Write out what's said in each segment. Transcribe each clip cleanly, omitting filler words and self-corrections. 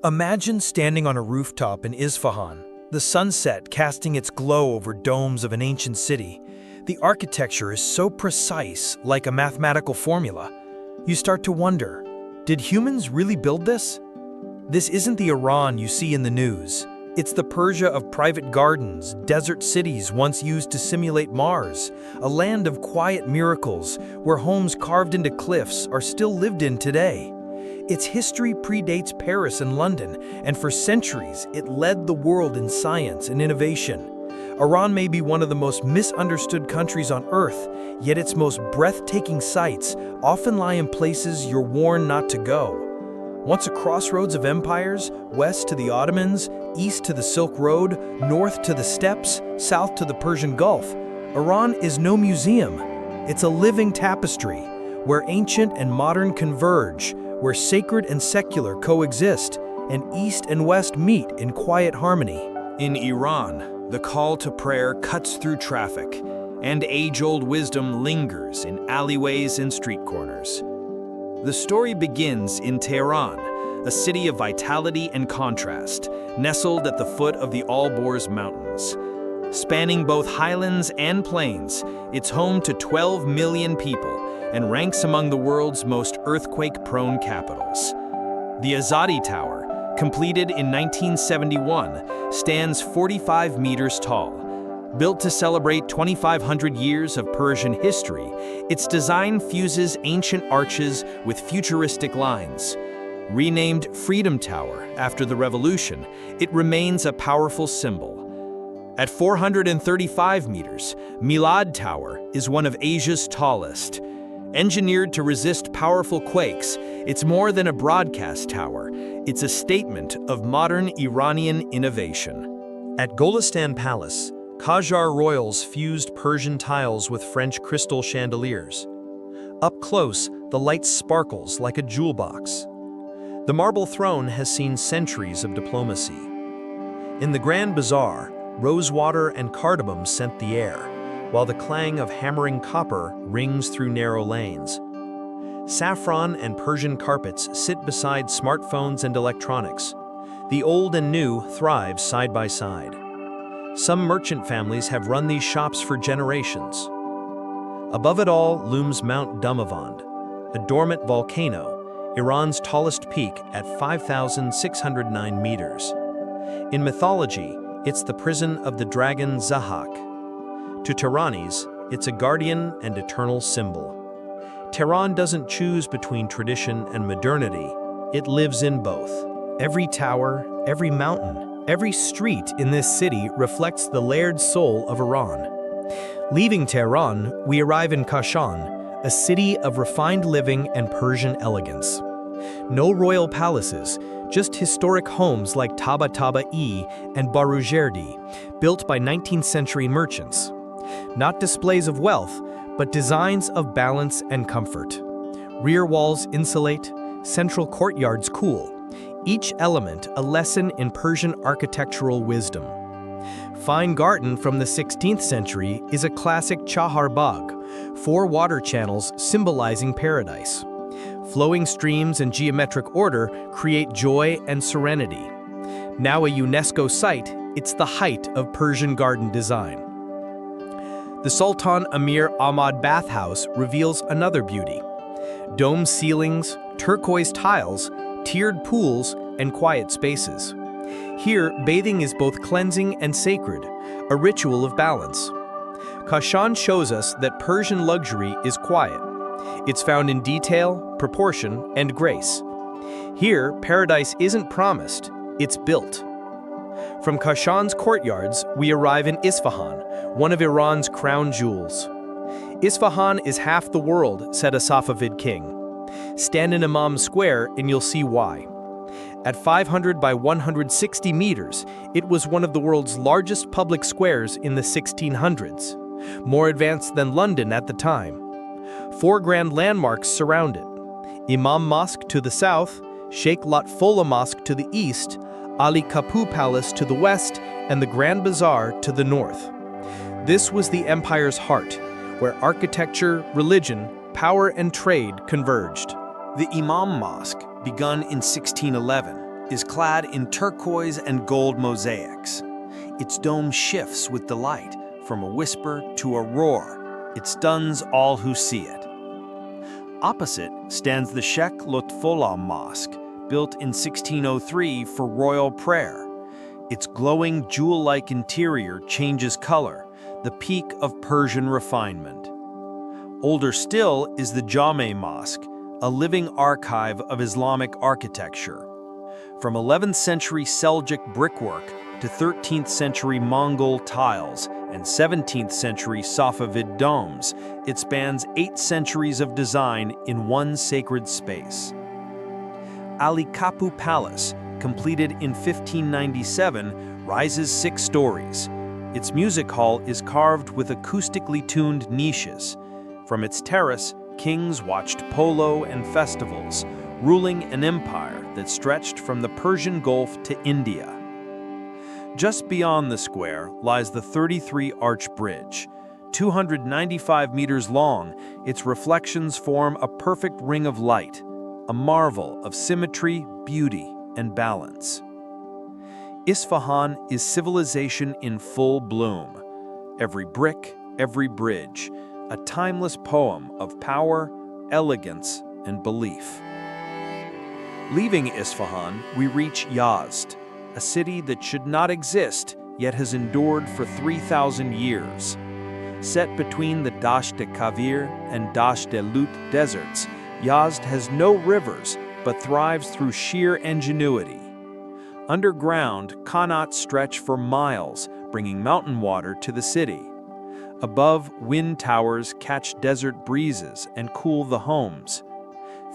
Imagine standing on a rooftop in Isfahan, the sunset casting its glow over domes of an ancient city. The architecture is so precise, like a mathematical formula. You start to wonder, did humans really build this? This isn't the Iran you see in the news. It's the Persia of private gardens, desert cities once used to simulate Mars, a land of quiet miracles where homes carved into cliffs are still lived in today. Its history predates Paris and London, and for centuries it led the world in science and innovation. Iran may be one of the most misunderstood countries on Earth, yet its most breathtaking sights often lie in places you're warned not to go. Once a crossroads of empires, west to the Ottomans, east to the Silk Road, north to the steppes, south to the Persian Gulf, Iran is no museum. It's a living tapestry, where ancient and modern converge, where sacred and secular coexist, and East and West meet in quiet harmony. In Iran, the call to prayer cuts through traffic, and age-old wisdom lingers in alleyways and street corners. The story begins in Tehran, a city of vitality and contrast, nestled at the foot of the Alborz Mountains. Spanning both highlands and plains, it's home to 12 million people and ranks among the world's most earthquake-prone capitals. The Azadi Tower, completed in 1971, stands 45 meters tall. Built to celebrate 2,500 years of Persian history, its design fuses ancient arches with futuristic lines. Renamed Freedom Tower after the revolution, it remains a powerful symbol. At 435 meters, Milad Tower is one of Asia's tallest. Engineered to resist powerful quakes, it's more than a broadcast tower. It's a statement of modern Iranian innovation. At Golistan Palace, Qajar royals fused Persian tiles with French crystal chandeliers. Up close, the light sparkles like a jewel box. The marble throne has seen centuries of diplomacy. In the Grand Bazaar, rosewater and cardamom scent the air, while the clang of hammering copper rings through narrow lanes. Saffron and Persian carpets sit beside smartphones and electronics. The old and new thrive side by side. Some merchant families have run these shops for generations. Above it all looms Mount Damavand, a dormant volcano, Iran's tallest peak at 5,609 meters. In mythology, it's the prison of the dragon Zahak. To Tehranis, it's a guardian and eternal symbol. Tehran doesn't choose between tradition and modernity, it lives in both. Every tower, every mountain, every street in this city reflects the layered soul of Iran. Leaving Tehran, we arrive in Kashan, a city of refined living and Persian elegance. No royal palaces, just historic homes like Tabatabai and Barujerdi, built by 19th century merchants. Not displays of wealth, but designs of balance and comfort. Rear walls insulate, central courtyards cool, each element a lesson in Persian architectural wisdom. Fine garden from the 16th century is a classic Chahar Bagh, 4 water channels symbolizing paradise. Flowing streams and geometric order create joy and serenity. Now a UNESCO site, it's the height of Persian garden design. The Sultan Amir Ahmad bathhouse reveals another beauty. Dome ceilings, turquoise tiles, tiered pools, and quiet spaces. Here, bathing is both cleansing and sacred, a ritual of balance. Kashan shows us that Persian luxury is quiet. It's found in detail, proportion, and grace. Here, paradise isn't promised, it's built. From Kashan's courtyards, we arrive in Isfahan, one of Iran's crown jewels. Isfahan is half the world, said a Safavid king. Stand in Imam Square and you'll see why. At 500 by 160 meters, it was one of the world's largest public squares in the 1600s, more advanced than London at the time. 4 grand landmarks surround it: Imam Mosque to the south, Sheikh Lotfoullah Mosque to the east, Ali Kapu Palace to the west, and the Grand Bazaar to the north. This was the empire's heart, where architecture, religion, power, and trade converged. The Imam Mosque, begun in 1611, is clad in turquoise and gold mosaics. Its dome shifts with delight, from a whisper to a roar. It stuns all who see it. Opposite stands the Sheikh Lutfullah Mosque, built in 1603 for royal prayer. Its glowing jewel-like interior changes color, the peak of Persian refinement. Older still is the Jame Mosque, a living archive of Islamic architecture. From 11th century Seljuk brickwork to 13th century Mongol tiles and 17th century Safavid domes, it spans 8 centuries of design in one sacred space. Ali Kapu Palace, completed in 1597, rises 6 stories. Its music hall is carved with acoustically tuned niches. From its terrace, kings watched polo and festivals, ruling an empire that stretched from the Persian Gulf to India. Just beyond the square lies the 33-arch bridge. 295 meters long, its reflections form a perfect ring of light, a marvel of symmetry, beauty, and balance. Isfahan is civilization in full bloom. Every brick, every bridge, a timeless poem of power, elegance, and belief. Leaving Isfahan, we reach Yazd, a city that should not exist, yet has endured for 3,000 years. Set between the Dasht-e-Kavir and Dasht-e-Lut deserts, Yazd has no rivers, but thrives through sheer ingenuity. Underground, qanats stretch for miles, bringing mountain water to the city. Above, wind towers catch desert breezes and cool the homes.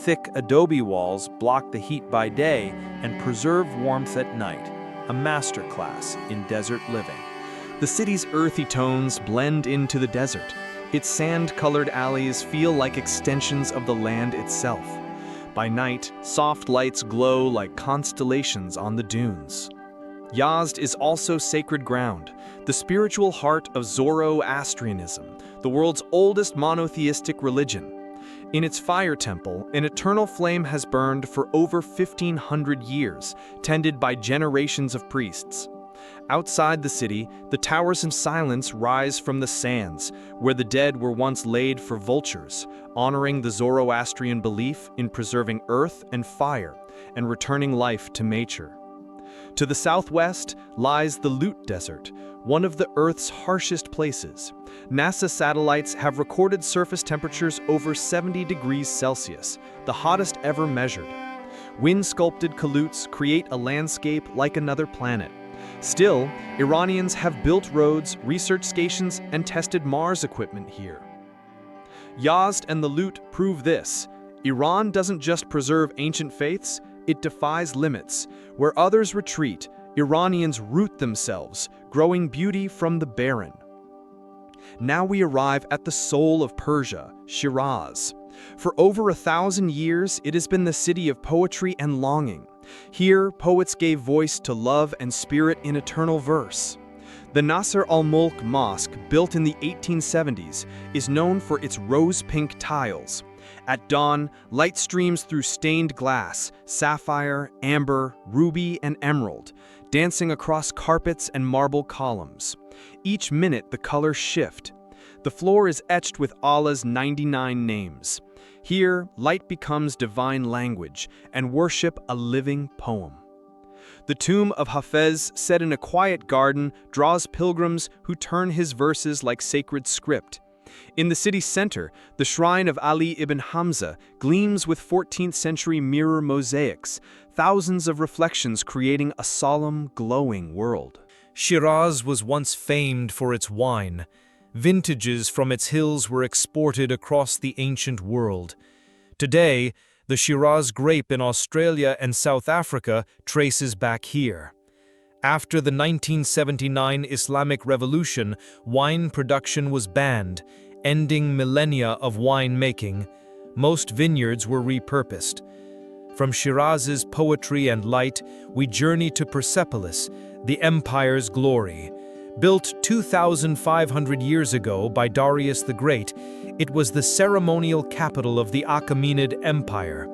Thick adobe walls block the heat by day and preserve warmth at night, a masterclass in desert living. The city's earthy tones blend into the desert. Its sand-colored alleys feel like extensions of the land itself. By night, soft lights glow like constellations on the dunes. Yazd is also sacred ground, the spiritual heart of Zoroastrianism, the world's oldest monotheistic religion. In its fire temple, an eternal flame has burned for over 1,500 years, tended by generations of priests. Outside the city, the towers in silence rise from the sands, where the dead were once laid for vultures, honoring the Zoroastrian belief in preserving earth and fire and returning life to nature. To the southwest lies the Lut Desert, one of the Earth's harshest places. NASA satellites have recorded surface temperatures over 70 degrees Celsius, the hottest ever measured. Wind-sculpted kalutes create a landscape like another planet. Still, Iranians have built roads, research stations, and tested Mars equipment here. Yazd and the Lut prove this. Iran doesn't just preserve ancient faiths, it defies limits. Where others retreat, Iranians root themselves, growing beauty from the barren. Now we arrive at the soul of Persia, Shiraz. For over 1,000 years, it has been the city of poetry and longing. Here, poets gave voice to love and spirit in eternal verse. The Nasr al-Mulk Mosque, built in the 1870s, is known for its rose-pink tiles. At dawn, light streams through stained glass, sapphire, amber, ruby, and emerald, dancing across carpets and marble columns. Each minute, the colors shift. The floor is etched with Allah's 99 names. Here, light becomes divine language, and worship a living poem. The tomb of Hafez, set in a quiet garden, draws pilgrims who turn his verses like sacred script. In the city's center, the shrine of Ali ibn Hamza gleams with 14th century mirror mosaics, thousands of reflections creating a solemn, glowing world. Shiraz was once famed for its wine. Vintages from its hills were exported across the ancient world. Today, the Shiraz grape in Australia and South Africa traces back here. After the 1979 Islamic Revolution, wine production was banned, ending millennia of winemaking. Most vineyards were repurposed. From Shiraz's poetry and light, we journey to Persepolis, the empire's glory. Built 2,500 years ago by Darius the Great, it was the ceremonial capital of the Achaemenid Empire.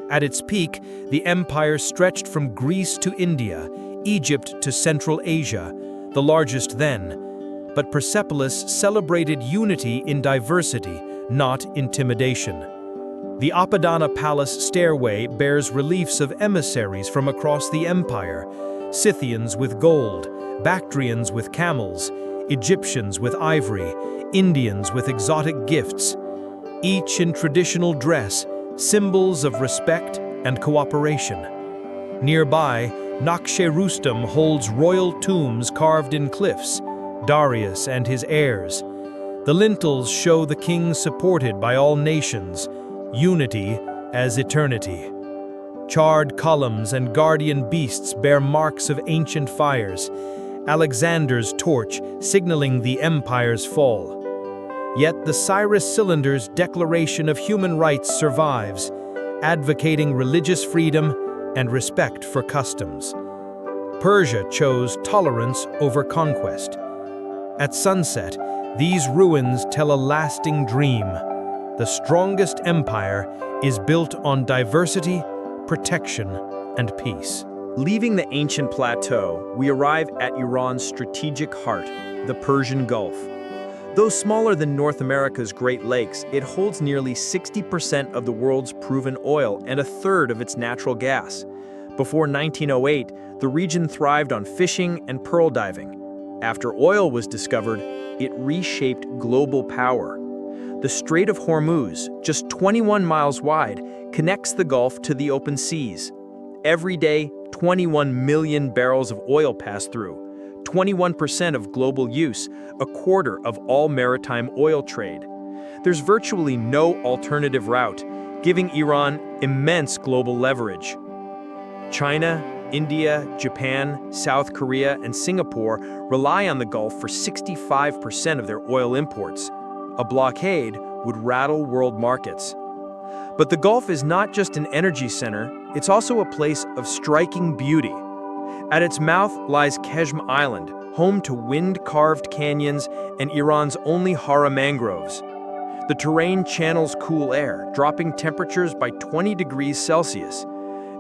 At its peak, the empire stretched from Greece to India, Egypt to Central Asia, the largest then. But Persepolis celebrated unity in diversity, not intimidation. The Apadana Palace stairway bears reliefs of emissaries from across the empire, Scythians with gold, Bactrians with camels, Egyptians with ivory, Indians with exotic gifts, each in traditional dress, symbols of respect and cooperation. Nearby, Naqsh Rustam holds royal tombs carved in cliffs, Darius and his heirs. The lintels show the king supported by all nations, unity as eternity. Charred columns and guardian beasts bear marks of ancient fires, Alexander's torch signaling the empire's fall. Yet the Cyrus Cylinder's Declaration of Human Rights survives, advocating religious freedom and respect for customs. Persia chose tolerance over conquest. At sunset, these ruins tell a lasting dream. The strongest empire is built on diversity, protection, and peace. Leaving the ancient plateau, we arrive at Iran's strategic heart, the Persian Gulf. Though smaller than North America's Great Lakes, it holds nearly 60% of the world's proven oil and a third of its natural gas. Before 1908, the region thrived on fishing and pearl diving. After oil was discovered, it reshaped global power. The Strait of Hormuz, just 21 miles wide, connects the Gulf to the open seas. Every day, 21 million barrels of oil pass through, 21% of global use, a quarter of all maritime oil trade. There's virtually no alternative route, giving Iran immense global leverage. China, India, Japan, South Korea, and Singapore rely on the Gulf for 65% of their oil imports. A blockade would rattle world markets. But the Gulf is not just an energy center, it's also a place of striking beauty. At its mouth lies Keshim Island, home to wind-carved canyons and Iran's only Hara mangroves. The terrain channels cool air, dropping temperatures by 20 degrees Celsius.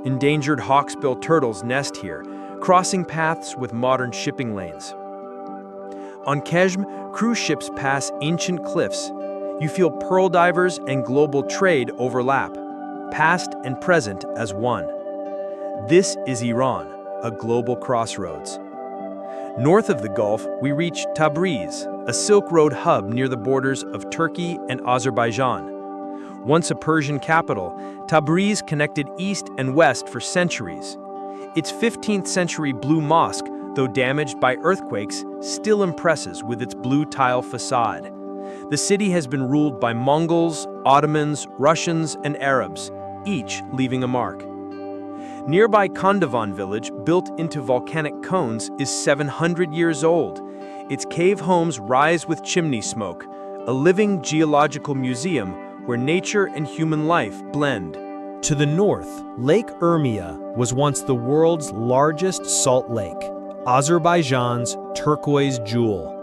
Endangered hawksbill turtles nest here, crossing paths with modern shipping lanes. On Keshim, cruise ships pass ancient cliffs. You feel pearl divers and global trade overlap, past and present as one. This is Iran, a global crossroads. North of the Gulf, we reach Tabriz, a Silk Road hub near the borders of Turkey and Azerbaijan. Once a Persian capital, Tabriz connected east and west for centuries. Its 15th century blue mosque, though damaged by earthquakes, still impresses with its blue tile facade. The city has been ruled by Mongols, Ottomans, Russians, and Arabs, each leaving a mark. Nearby Kandavan village, built into volcanic cones, is 700 years old. Its cave homes rise with chimney smoke, a living geological museum where nature and human life blend. To the north, Lake Urmia was once the world's largest salt lake, Azerbaijan's turquoise jewel.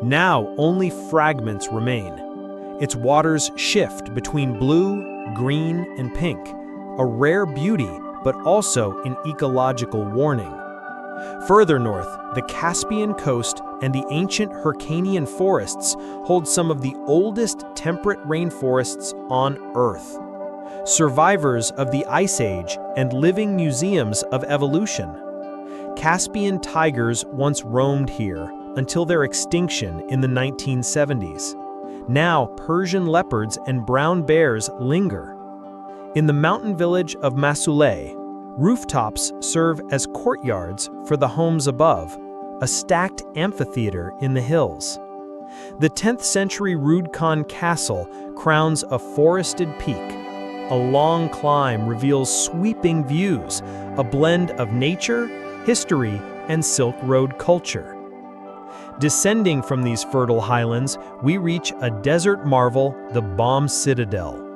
Now only fragments remain. Its waters shift between blue, green, and pink, a rare beauty but also an ecological warning. Further north, the Caspian coast and the ancient Hyrcanian forests hold some of the oldest temperate rainforests on Earth. Survivors of the Ice Age and living museums of evolution. Caspian tigers once roamed here until their extinction in the 1970s. Now Persian leopards and brown bears linger. In the mountain village of Masuleh, rooftops serve as courtyards for the homes above, a stacked amphitheater in the hills. The 10th century Rud Khan Castle crowns a forested peak. A long climb reveals sweeping views, a blend of nature, history, and Silk Road culture. Descending from these fertile highlands, we reach a desert marvel, the Bam Citadel.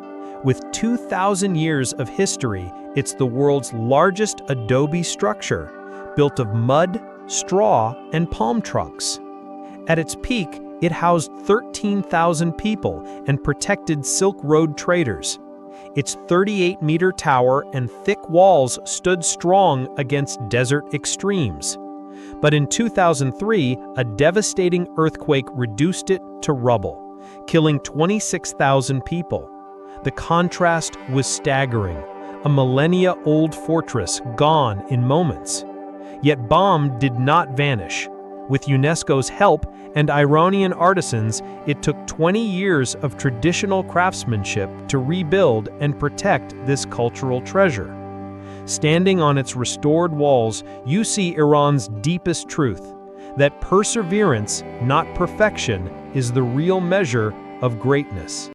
With 2,000 years of history, it's the world's largest adobe structure, built of mud, straw, and palm trunks. At its peak, it housed 13,000 people and protected Silk Road traders. Its 38-meter tower and thick walls stood strong against desert extremes. But in 2003, a devastating earthquake reduced it to rubble, killing 26,000 people. The contrast was staggering. A millennia-old fortress gone in moments. Yet BAM did not vanish. With UNESCO's help and Iranian artisans, it took 20 years of traditional craftsmanship to rebuild and protect this cultural treasure. Standing on its restored walls, you see Iran's deepest truth, that perseverance, not perfection, is the real measure of greatness.